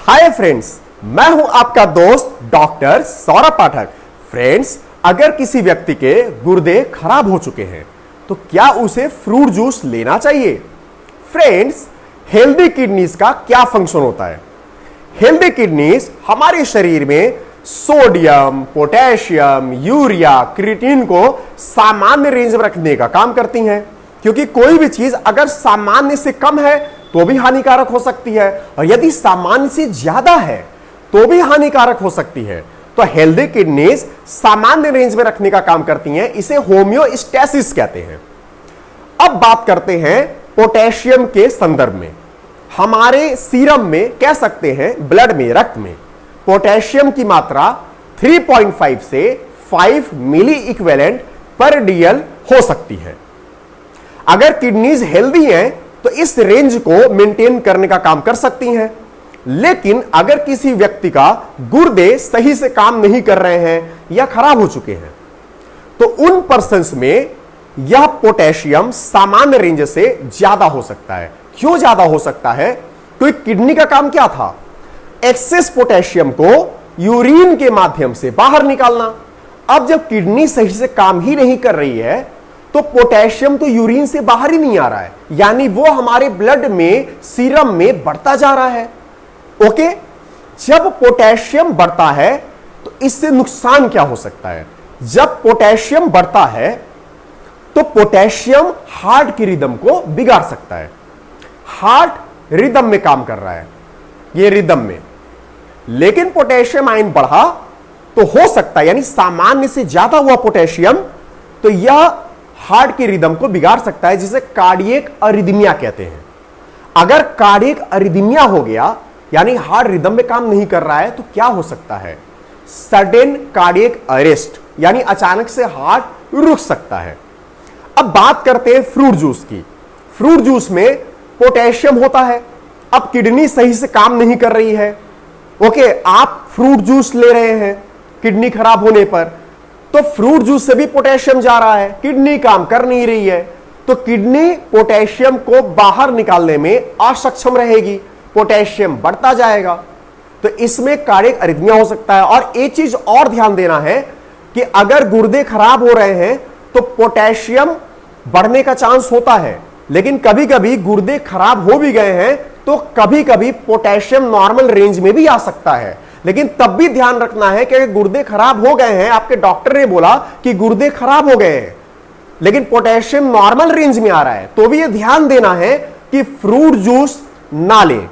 Hi friends, मैं हूं आपका दोस्त डॉक्टर सौरभ पाठक। फ्रेंड्स, अगर किसी व्यक्ति के गुर्दे खराब हो चुके हैं तो क्या उसे फ्रूट जूस लेना चाहिए? फ्रेंड्स, हेल्दी किडनीज का क्या फंक्शन होता है? हेल्दी किडनीज हमारे शरीर में सोडियम, पोटेशियम, यूरिया, क्रिएटिन को सामान्य रेंज में रखने का काम करती हैं, क्योंकि कोई भी चीज अगर सामान्य से कम है तो भी हानिकारक हो सकती है और यदि सामान्य से ज्यादा है तो भी हानिकारक हो सकती है। तो हेल्दी किडनीज सामान्य रेंज में रखने का काम करती हैं, इसे होम्योस्टेसिस कहते हैं। अब बात करते हैं पोटेशियम के संदर्भ में। हमारे सीरम में कह सकते हैं, ब्लड में, रक्त में पोटेशियम की मात्रा 3.5 से 5 मिली इक्विवेलेंट पर डीएल हो सकती है। अगर किडनीज हेल्दी हैं तो इस रेंज को मेंटेन करने का काम कर सकती हैं, लेकिन अगर किसी व्यक्ति का गुर्दे सही से काम नहीं कर रहे हैं या खराब हो चुके हैं तो उन पर्सन्स में यह पोटेशियम सामान्य रेंज से ज्यादा हो सकता है। क्यों ज्यादा हो सकता है? क्योंकि किडनी का काम क्या था? एक्सेस पोटेशियम को यूरिन के माध्यम से बाहर निकालना। अब जब किडनी सही से काम ही नहीं कर रही है तो पोटेशियम तो यूरिन से बाहर ही नहीं आ रहा है, यानी वो हमारे ब्लड में, सीरम में बढ़ता जा रहा है। ओके, जब पोटेशियम बढ़ता है तो इससे नुकसान क्या हो सकता है? जब पोटेशियम बढ़ता है तो पोटेशियम हार्ट की रिदम को बिगाड़ सकता है। हार्ट रिदम में काम कर रहा है, ये रिदम में, लेकिन पोटेशियम आयन बढ़ा तो हो सकता है, यानी सामान्य से ज्यादा हुआ पोटेशियम तो यह हार्ट की रिदम को बिगाड़ सकता है, जिसे कार्डियक अरिदमिया कहते हैं। अगर कार्डियक अरिदमिया हो गया, यानी हार्ट रिदम में काम नहीं कर रहा है, तो क्या हो सकता है? सडन कार्डियक अरेस्ट, यानी अचानक से हार्ट रुक सकता है। अब बात करते हैं फ्रूट जूस की। फ्रूट जूस में पोटेशियम होता है। अब किडनी सही से काम नहीं कर रही है, ओके, आप फ्रूट जूस ले रहे हैं किडनी खराब होने पर, तो फ्रूट जूस से भी पोटेशियम जा रहा है, किडनी काम कर नहीं रही है, तो किडनी पोटेशियम को बाहर निकालने में असक्षम रहेगी, पोटेशियम बढ़ता जाएगा, तो इसमें कार्डियक अरिथमिया हो सकता है। और एक चीज और ध्यान देना है कि अगर गुर्दे खराब हो रहे हैं तो पोटेशियम बढ़ने का चांस होता है, लेकिन कभी कभी गुर्दे खराब हो भी गए हैं तो कभी कभी पोटेशियम नॉर्मल रेंज में भी आ सकता है। लेकिन तब भी ध्यान रखना है कि गुर्दे खराब हो गए हैं, आपके डॉक्टर ने बोला कि गुर्दे खराब हो गए हैं लेकिन पोटेशियम नॉर्मल रेंज में आ रहा है, तो भी यह ध्यान देना है कि फ्रूट जूस ना लें।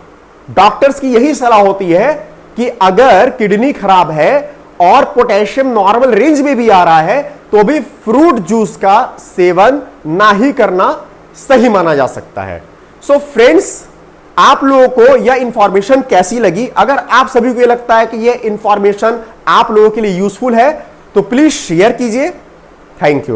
डॉक्टर्स की यही सलाह होती है कि अगर किडनी खराब है और पोटेशियम नॉर्मल रेंज में भी आ रहा है तो भी फ्रूट जूस का सेवन ना ही करना सही माना जा सकता है। सो फ्रेंड्स, आप लोगों को यह इंफॉर्मेशन कैसी लगी? अगर आप सभी को यह लगता है कि यह इंफॉर्मेशन आप लोगों के लिए यूजफुल है तो प्लीज शेयर कीजिए। Thank you.